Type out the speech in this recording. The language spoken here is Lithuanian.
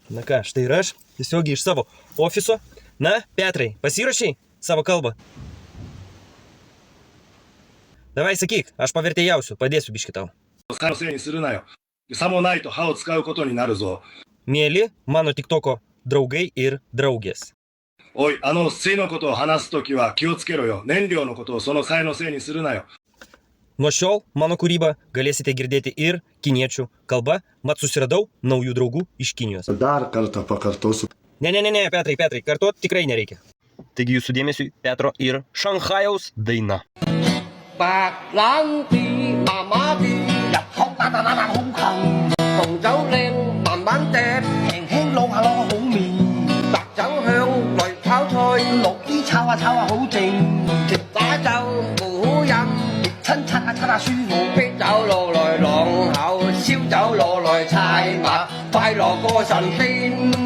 Na ką, štai ir aš tiesiogiai iš savo ofiso. Na, Petrai, pasirašai savo kalbą? Davai sakyk, aš pavertėjausiu, padėsiu biškį tau. 使いのせいにするなよ。さもないと歯を使うことになるぞ。 Mėly mano tiktoko draugai ir draugės. おい、水のことを話すときは気をつけろよ。燃料のことをその才のせいにするなよ。 Nuo šiol mano kūrybą galėsite girdėti ir kiniečių kalba, mat susiradau naujų draugų iš Kinijos. Dar kartą pakartosiu. Ne, Petrai, kartuot tikrai nereikia. Taigi jūsų dėmesiui Petro ir Šanchajaus daina. 白冷啲，麻麻啲，入口打好近，紅酒靚，慢慢掟，輕輕攞下好面，白酒香，來炒菜，落啲炒下好正，直打就冇好飲，熱親擦下舒服，啤酒攞來朗口，燒酒攞來柴馬，快樂過神仙。